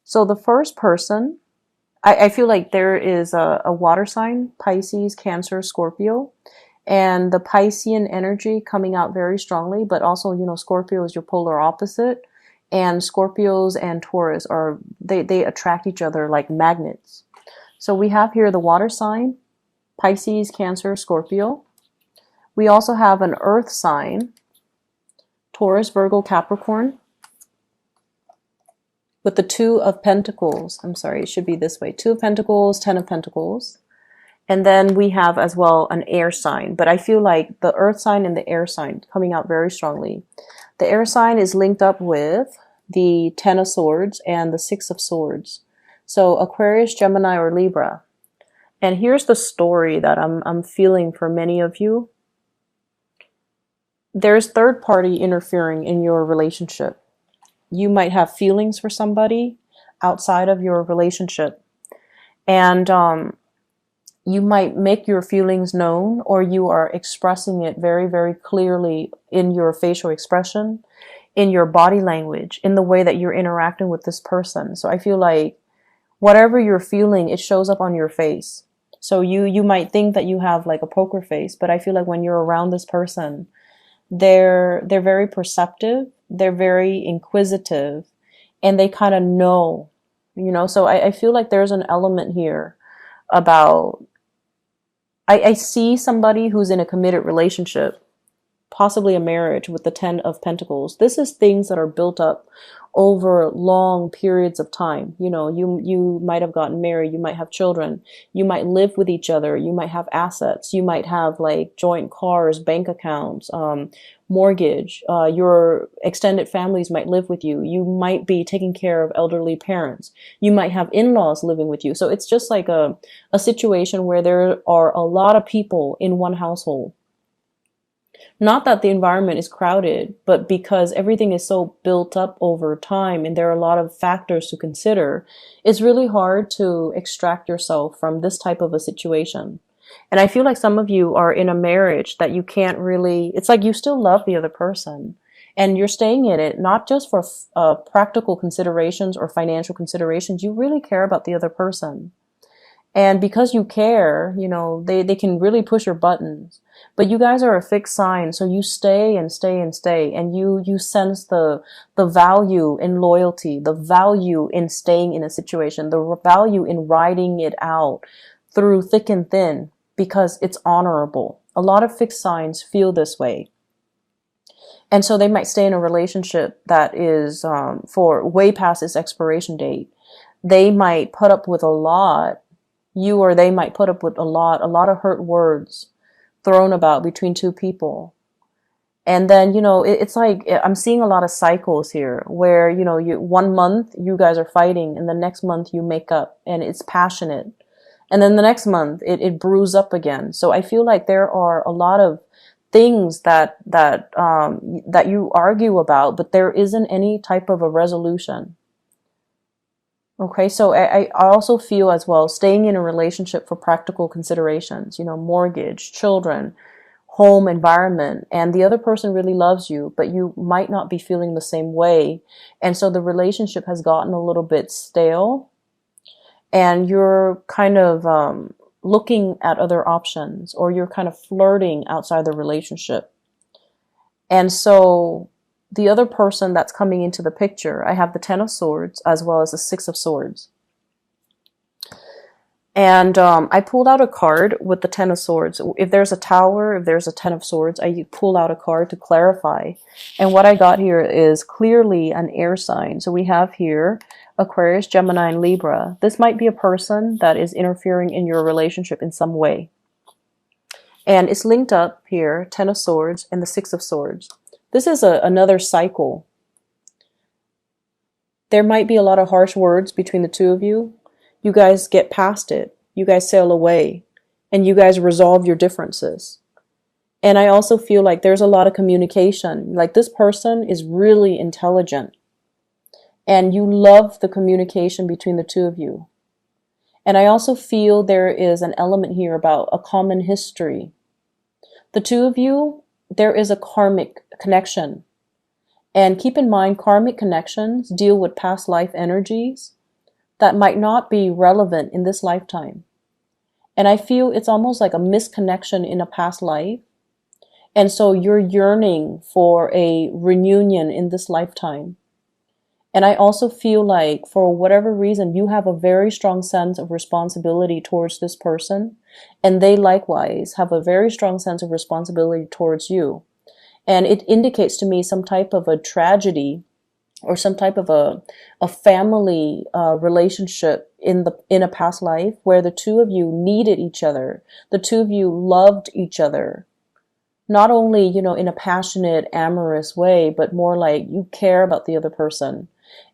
So the first person, I feel like there is a water sign, Pisces, Cancer, Scorpio, and the Piscean energy coming out very strongly, but also, Scorpio is your polar opposite, and Scorpios and Taurus they attract each other like magnets. So we have here the water sign, Pisces, Cancer, Scorpio. We also have an earth sign, Taurus, Virgo, Capricorn, with the Two of Pentacles. I'm sorry, it should be this way. Two of Pentacles, Ten of Pentacles. And then we have as well an air sign. But I feel like the earth sign and the air sign coming out very strongly. The air sign is linked up with the Ten of Swords and the Six of Swords. So Aquarius, Gemini, or Libra. And here's the story that I'm feeling for many of you. There's third party interfering in your relationship. You might have feelings for somebody outside of your relationship. And you might make your feelings known, or you are expressing it very, very clearly in your facial expression, in your body language, in the way that you're interacting with this person. So I feel like whatever you're feeling, it shows up on your face. So you might think that you have like a poker face, but I feel like when you're around this person, they're very perceptive, they're very inquisitive, and they kind of know, so I feel like there's an element here about, I see somebody who's in a committed relationship, possibly a marriage with the Ten of Pentacles. This is things that are built up over long periods of time. You might have gotten married, you might have children, you might live with each other, you might have assets, you might have like joint cars, bank accounts, mortgage, your extended families might live with you, you might be taking care of elderly parents, you might have in-laws living with you. So it's just like a situation where there are a lot of people in one household. Not that the environment is crowded, but because everything is so built up over time and there are a lot of factors to consider, it's really hard to extract yourself from this type of a situation. And I feel like some of you are in a marriage that you can't really, it's like you still love the other person and you're staying in it, not just for practical considerations or financial considerations. You really care about the other person. And because you care, they can really push your buttons. But you guys are a fixed sign, so you stay and stay and stay, and you sense the value in loyalty, the value in staying in a situation, the value in riding it out through thick and thin, because it's honorable. A lot of fixed signs feel this way. And so they might stay in a relationship that is for way past its expiration date. They might put up with a lot. You or they might put up with a lot of hurt words thrown about between two people. And then, it's like, I'm seeing a lot of cycles here where, 1 month you guys are fighting and the next month you make up and it's passionate. And then the next month it brews up again. So I feel like there are a lot of things that you argue about, but there isn't any type of a resolution. Okay, so I also feel as well staying in a relationship for practical considerations, mortgage, children, home environment, and the other person really loves you, but you might not be feeling the same way. And so the relationship has gotten a little bit stale and you're kind of looking at other options, or you're kind of flirting outside the relationship. And so the other person that's coming into the picture, I have the Ten of Swords as well as the Six of Swords. And I pulled out a card with the Ten of Swords. If there's a Tower, if there's a Ten of Swords, I pull out a card to clarify. And what I got here is clearly an air sign. So we have here Aquarius, Gemini, and Libra. This might be a person that is interfering in your relationship in some way. And it's linked up here, Ten of Swords and the Six of Swords. This is another cycle. There might be a lot of harsh words between the two of you. You guys get past it. You guys sail away. And you guys resolve your differences. And I also feel like there's a lot of communication. Like this person is really intelligent. And you love the communication between the two of you. And I also feel there is an element here about a common history. The two of you, there is a karmic connection. And keep in mind, karmic connections deal with past life energies. that might not be relevant in this lifetime. And I feel it's almost like a misconnection in a past life. And so you're yearning for a reunion in this lifetime. And I also feel like for whatever reason, you have a very strong sense of responsibility towards this person. And they likewise have a very strong sense of responsibility towards you. And it indicates to me some type of a tragedy or some type of a family relationship in a past life where the two of you needed each other. The two of you loved each other. Not only, in a passionate, amorous way, but more like you care about the other person.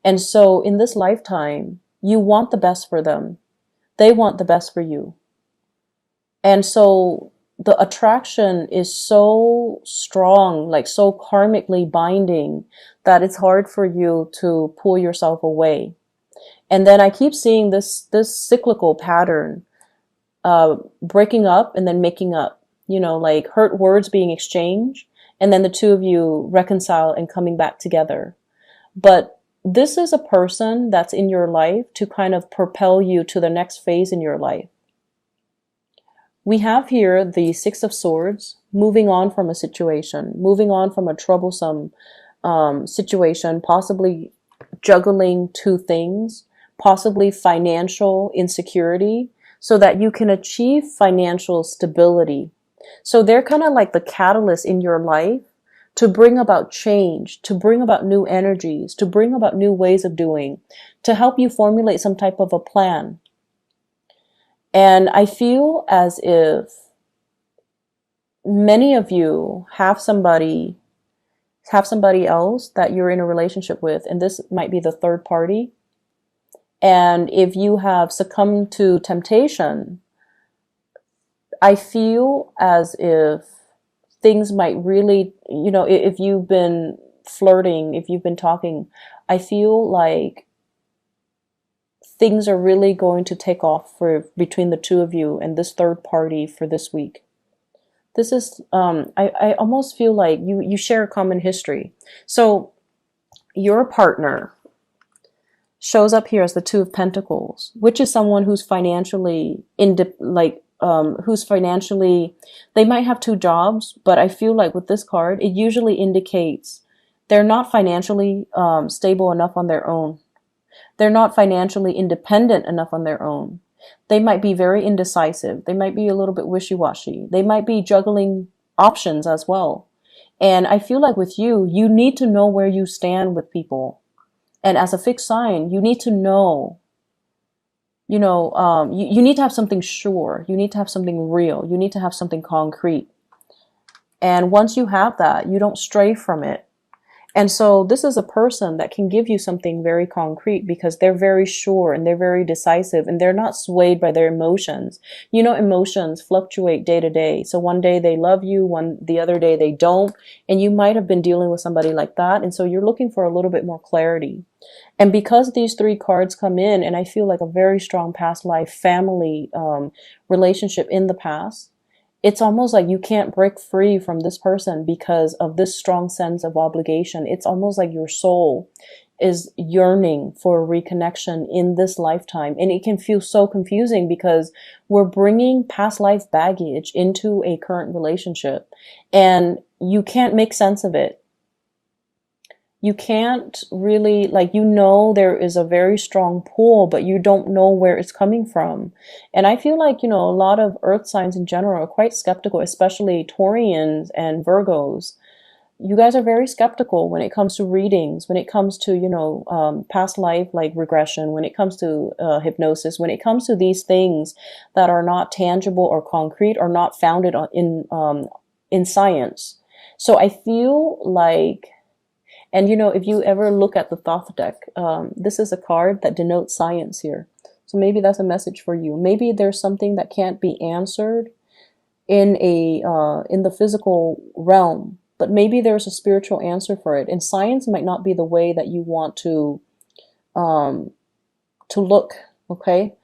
And so in this lifetime, you want the best for them. They want the best for you. And so the attraction is so strong, like so karmically binding, that it's hard for you to pull yourself away. And then I keep seeing this cyclical pattern, breaking up and then making up, like hurt words being exchanged, and then the two of you reconcile and coming back together. But this is a person that's in your life to kind of propel you to the next phase in your life. We have here the Six of Swords, moving on from a situation, moving on from a troublesome situation, possibly juggling two things, possibly financial insecurity, so that you can achieve financial stability. So they're kind of like the catalyst in your life to bring about change, to bring about new energies, to bring about new ways of doing, to help you formulate some type of a plan. And I feel as if many of you have somebody else that you're in a relationship with, and this might be the third party. And if you have succumbed to temptation, I feel as if things might really, if you've been flirting, if you've been talking, I feel like things are really going to take off between the two of you and this third party for this week. This is, I almost feel like you share a common history. So your partner shows up here as the Two of Pentacles, which is someone who's financially they might have two jobs, but I feel like with this card, it usually indicates they're not financially stable enough on their own. They're not financially independent enough on their own. They might be very indecisive. They might be a little bit wishy-washy. They might be juggling options as well. And I feel like with you need to know where you stand with people. And as a fixed sign, you need to know, you need to have something sure. You need to have something real. You need to have something concrete. And once you have that, you don't stray from it. And so this is a person that can give you something very concrete because they're very sure and they're very decisive and they're not swayed by their emotions. Emotions fluctuate day to day. So one day they love you, the other day they don't. And you might have been dealing with somebody like that. And so you're looking for a little bit more clarity. And because these three cards come in, and I feel like a very strong past life family relationship in the past, it's almost like you can't break free from this person because of this strong sense of obligation. It's almost like your soul is yearning for a reconnection in this lifetime. And it can feel so confusing because we're bringing past life baggage into a current relationship and you can't make sense of it. You can't really, there is a very strong pull, but you don't know where it's coming from. And I feel like, a lot of earth signs in general are quite skeptical, especially Taurians and Virgos. You guys are very skeptical when it comes to readings, when it comes to, past life, like regression, when it comes to hypnosis, when it comes to these things that are not tangible or concrete or not founded in science. So I feel like, and if you ever look at the Thoth deck, this is a card that denotes science here. So maybe that's a message for you. Maybe there's something that can't be answered in the physical realm, but maybe there's a spiritual answer for it. And science might not be the way that you want to look. Okay,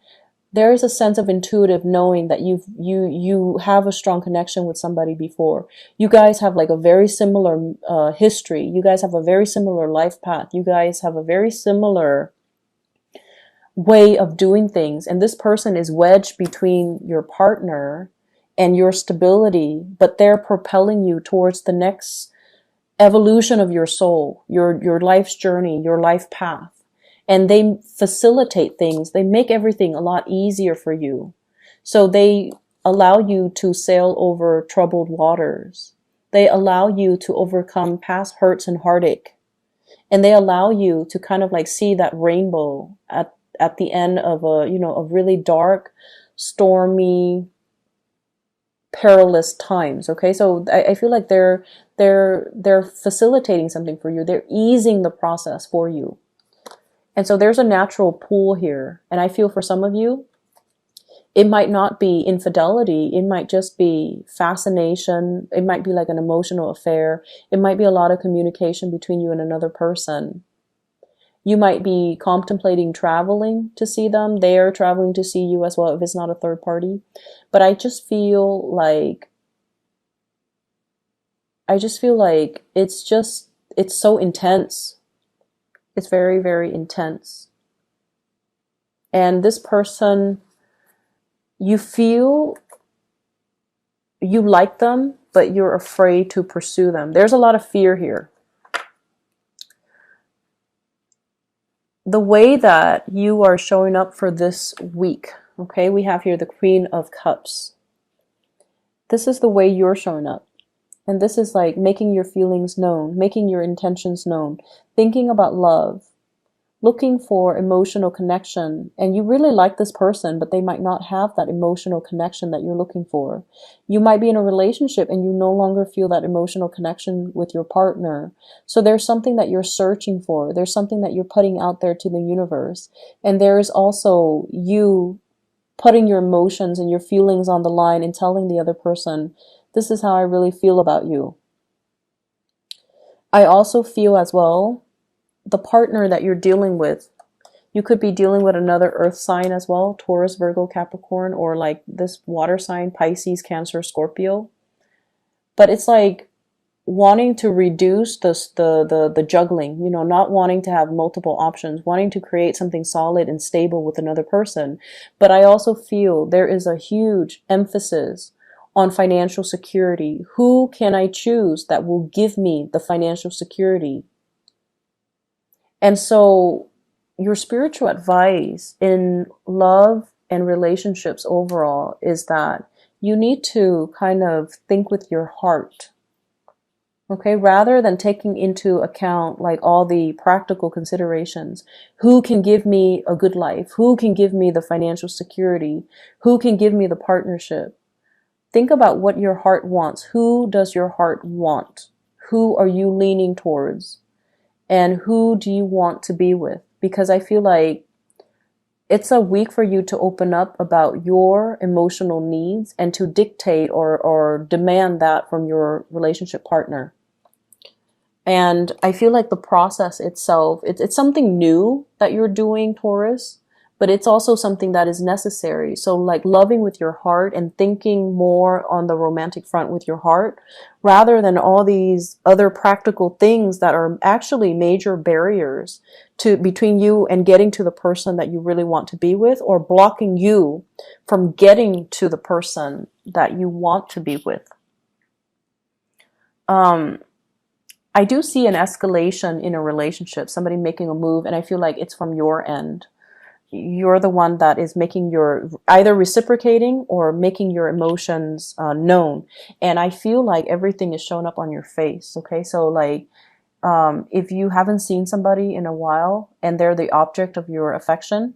there is a sense of intuitive knowing that you have a strong connection with somebody before. You guys have like a very similar history. You guys have a very similar life path. You guys have a very similar way of doing things. And this person is wedged between your partner and your stability, but they're propelling you towards the next evolution of your soul, your life's journey, your life path. And they facilitate things. They make everything a lot easier for you. So they allow you to sail over troubled waters. They allow you to overcome past hurts and heartache. And they allow you to kind of like see that rainbow at the end of a really dark, stormy, perilous times. Okay. So I feel like they're facilitating something for you. They're easing the process for you. And so there's a natural pull here. And I feel for some of you, it might not be infidelity. It might just be fascination. It might be like an emotional affair. It might be a lot of communication between you and another person. You might be contemplating traveling to see them. They are traveling to see you as well if it's not a third party. But I just feel like it's so intense. It's very, very intense. And this person, you feel you like them, but you're afraid to pursue them. There's a lot of fear here. The way that you are showing up for this week, okay, we have here the Queen of Cups. This is the way you're showing up. And this is like making your feelings known, making your intentions known, thinking about love, looking for emotional connection. And you really like this person, but they might not have that emotional connection that you're looking for. You might be in a relationship and you no longer feel that emotional connection with your partner. So there's something that you're searching for. There's something that you're putting out there to the universe. And there is also you putting your emotions and your feelings on the line and telling the other person, this is how I really feel about you. I also feel as well, the partner that you're dealing with, you could be dealing with another earth sign as well, Taurus, Virgo, Capricorn, or like this water sign, Pisces, Cancer, Scorpio. But it's like wanting to reduce the juggling, you know, not wanting to have multiple options, wanting to create something solid and stable with another person. But I also feel there is a huge emphasis on financial security. Who can I choose that will give me the financial security? And so your spiritual advice in love and relationships overall is that you need to kind of think with your heart. Okay, rather than taking into account like all the practical considerations. Who can give me a good life? Who can give me the financial security? Who can give me the partnership? Think about what your heart wants. Who does your heart want? Who are you leaning towards? And who do you want to be with? Because I feel like it's a week for you to open up about your emotional needs and to dictate or demand that from your relationship partner. And I feel like the process itself, it's something new that you're doing, Taurus, but it's also something that is necessary. So like loving with your heart and thinking more on the romantic front with your heart, rather than all these other practical things that are actually major barriers to between you and getting to the person that you really want to be with, or blocking you from getting to the person that you want to be with. I do see an escalation in a relationship, somebody making a move, and I feel like it's from your end. You're the one that is making your, either reciprocating or making your emotions known. And I feel like everything is showing up on your face. Okay. So like, if you haven't seen somebody in a while and they're the object of your affection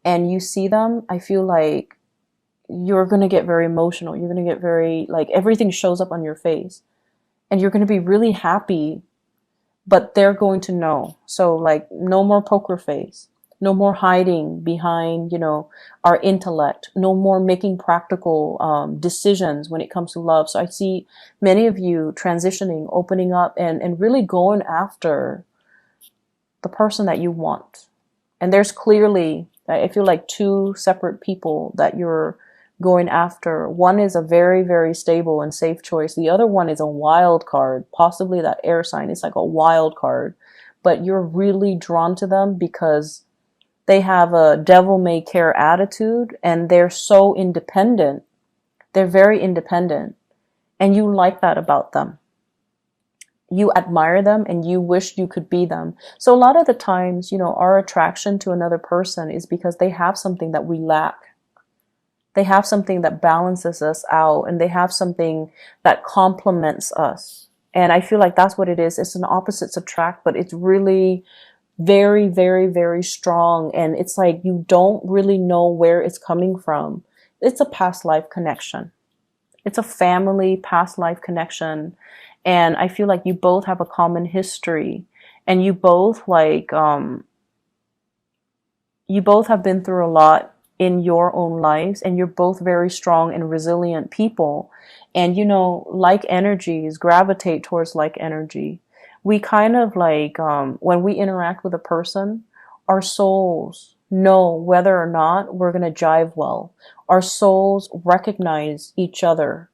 and you see them, I feel like you're going to get very emotional. You're going to get very, like, everything shows up on your face and you're going to be really happy, but they're going to know. So like, no more poker face. No more hiding behind, you know, our intellect. No more making practical decisions when it comes to love. So I see many of you transitioning, opening up, and really going after the person that you want. And there's clearly, I feel like, two separate people that you're going after. One is a very, very stable and safe choice. The other one is a wild card, possibly that air sign. It's like a wild card. But you're really drawn to them because They have a devil may care attitude, and they're so independent. They're very independent, and you like that about them. You admire them and you wish you could be them. So a lot of the times, our attraction to another person is because they have something that we lack. They have something that balances us out, and they have something that complements us. And I feel like that's what it is. It's an opposites attract, but it's really very, very, very strong. And it's like you don't really know where it's coming from. It's a past life connection. It's a family past life connection. And I feel like you both have a common history, and you both you both have been through a lot in your own lives, and you're both very strong and resilient people. And like energies gravitate towards like energy. We kind of when we interact with a person, our souls know whether or not we're going to jive well. Our souls recognize each other.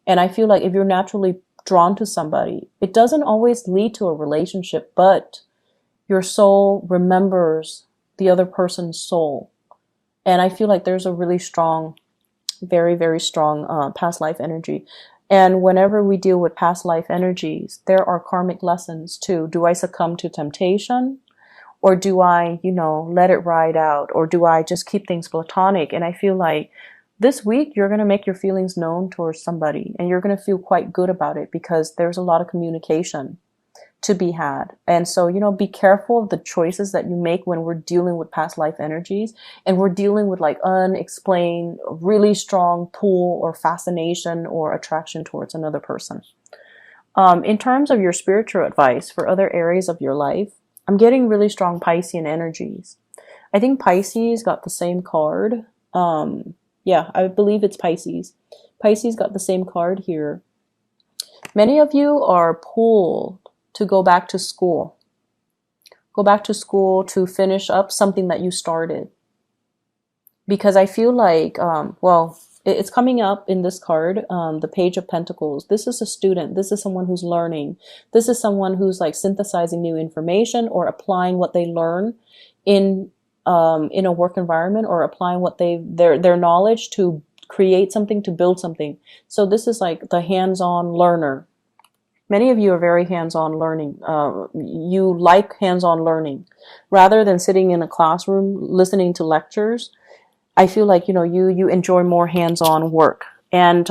And I feel like if you're naturally drawn to somebody, it doesn't always lead to a relationship, but your soul remembers the other person's soul. And I feel like there's a really strong, very, very strong past life energy. And whenever we deal with past life energies, there are karmic lessons too. Do I succumb to temptation? Or do I, let it ride out? Or do I just keep things platonic? And I feel like this week you're going to make your feelings known towards somebody, and you're going to feel quite good about it because there's a lot of communication to be had. And so, be careful of the choices that you make when we're dealing with past life energies, and we're dealing with unexplained, really strong pull or fascination or attraction towards another person. In terms of your spiritual advice for other areas of your life, I'm getting really strong Piscean energies. I think Pisces got the same card. Yeah, I believe it's Pisces. Pisces got the same card here. Many of you are pulled to go back to school. Go back to school to finish up something that you started. Because I feel like, it's coming up in this card, the Page of Pentacles. This is a student. This is someone who's learning. This is someone who's synthesizing new information or applying what they learn in a work environment, or applying what their knowledge to create something, to build something. So this is the hands-on learner. Many of you are very hands-on learning. You like hands-on learning rather than sitting in a classroom listening to lectures. I feel like you enjoy more hands-on work. And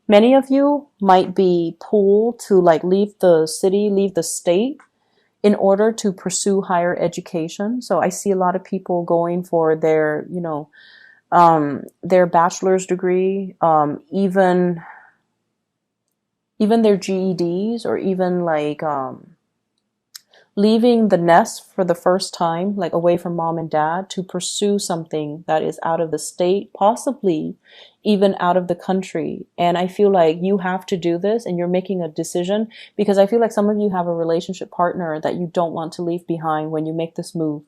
many of you might be pulled to leave the city, leave the state, in order to pursue higher education. So I see a lot of people going for their bachelor's degree, even their GEDs, or even leaving the nest for the first time, away from mom and dad, to pursue something that is out of the state, possibly even out of the country. And I feel like you have to do this, and you're making a decision, because I feel like some of you have a relationship partner that you don't want to leave behind when you make this move.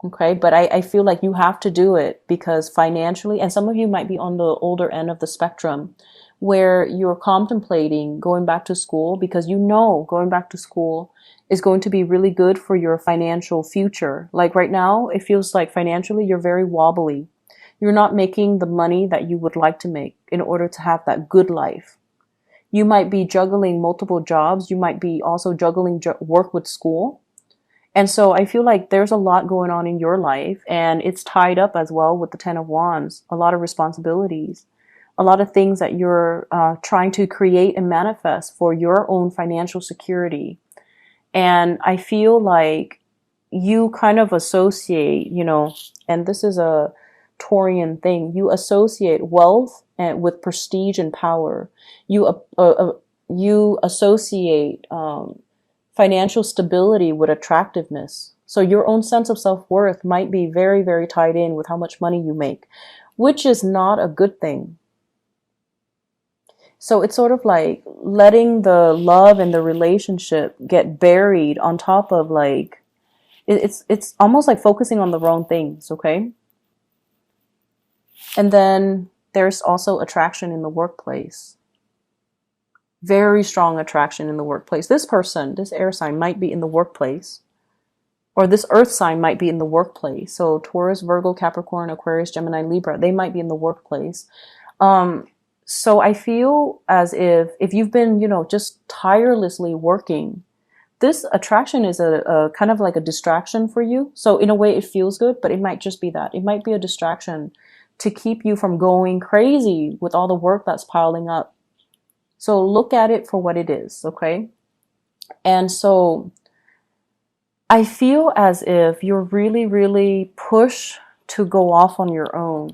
Okay, but I feel like you have to do it because financially, and some of you might be on the older end of the spectrum, where you're contemplating going back to school because going back to school is going to be really good for your financial future. Right now, it feels like financially you're very wobbly. You're not making the money that you would like to make in order to have that good life. You might be juggling multiple jobs. You might be also juggling work with school. And so I feel like there's a lot going on in your life, and it's tied up as well with the Ten of Wands, a lot of responsibilities, a lot of things that you're trying to create and manifest for your own financial security. And I feel like you kind of associate, and this is a Taurian thing, you associate wealth with prestige and power. You associate financial stability with attractiveness. So your own sense of self-worth might be very, very tied in with how much money you make, which is not a good thing. So it's sort of like letting the love and the relationship get buried on top of it's almost like focusing on the wrong things, okay? And then there's also attraction in the workplace. Very strong attraction in the workplace. This person, this air sign, might be in the workplace, or this earth sign might be in the workplace. So Taurus, Virgo, Capricorn, Aquarius, Gemini, Libra, they might be in the workplace. So I feel as if you've been, just tirelessly working, this attraction is a kind of like a distraction for you. So in a way it feels good, but it might just be that. It might be a distraction to keep you from going crazy with all the work that's piling up. So look at it for what it is, okay? And so I feel as if you're really, really pushed to go off on your own.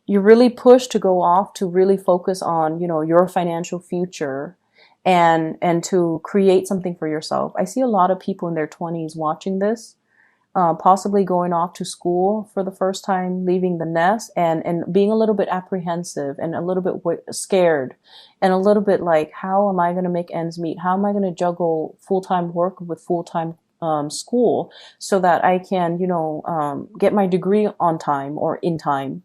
You're really pushed to go off to really focus on, your financial future and to create something for yourself. I see a lot of people in their 20s watching this, possibly going off to school for the first time, leaving the nest, and being a little bit apprehensive and a little bit scared and a little bit like, how am I going to make ends meet? How am I going to juggle full-time work with full-time school so that I can, get my degree on time or in time?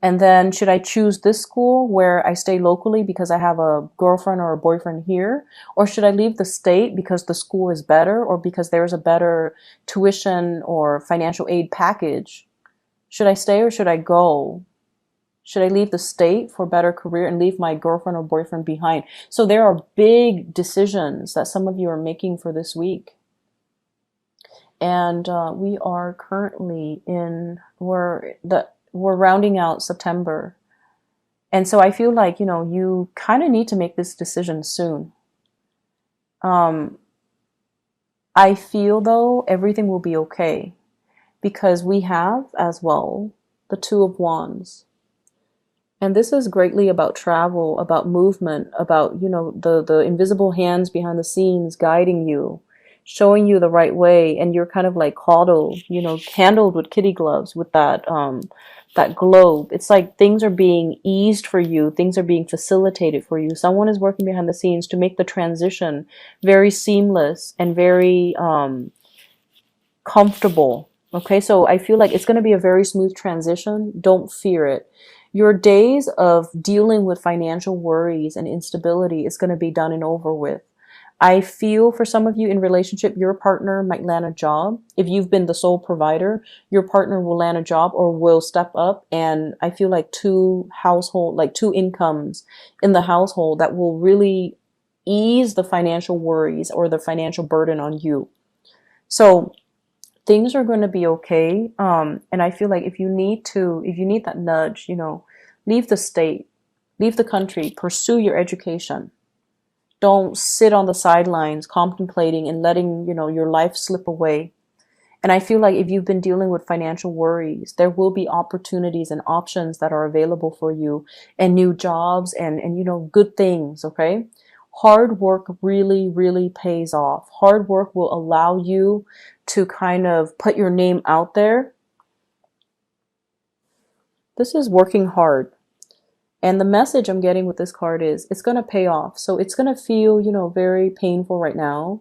And then should I choose this school where I stay locally because I have a girlfriend or a boyfriend here? Or should I leave the state because the school is better or because there's a better tuition or financial aid package? Should I stay or should I go? Should I leave the state for a better career and leave my girlfriend or boyfriend behind? So there are big decisions that some of you are making for this week. And we are currently we're rounding out September. And so I feel like, you kind of need to make this decision soon. I feel though everything will be okay because we have as well the Two of Wands. And this is greatly about travel, about movement, about, the invisible hands behind the scenes guiding you, showing you the right way. And you're kind of like coddled, handled with kitty gloves with that globe. It's like things are being eased for you. Things are being facilitated for you. Someone is working behind the scenes to make the transition very seamless and very comfortable. Okay, so I feel like it's going to be a very smooth transition. Don't fear it. Your days of dealing with financial worries and instability is going to be done and over with. I feel for some of you in relationship, your partner might land a job. If you've been the sole provider, your partner will land a job or will step up. And I feel like two incomes in the household that will really ease the financial worries or the financial burden on you. So things are going to be okay. And I feel like if you need that nudge, leave the state, leave the country, pursue your education. Don't sit on the sidelines contemplating and letting, your life slip away. And I feel like if you've been dealing with financial worries, there will be opportunities and options that are available for you and new jobs and good things, okay? Hard work really, really pays off. Hard work will allow you to kind of put your name out there. This is working hard. And the message I'm getting with this card is it's going to pay off. So it's going to feel, very painful right now,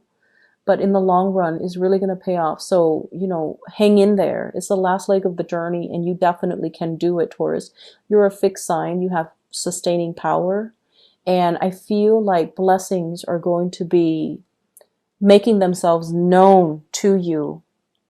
but in the long run is really going to pay off. So, hang in there. It's the last leg of the journey and you definitely can do it, Taurus. You're a fixed sign. You have sustaining power. And I feel like blessings are going to be making themselves known to you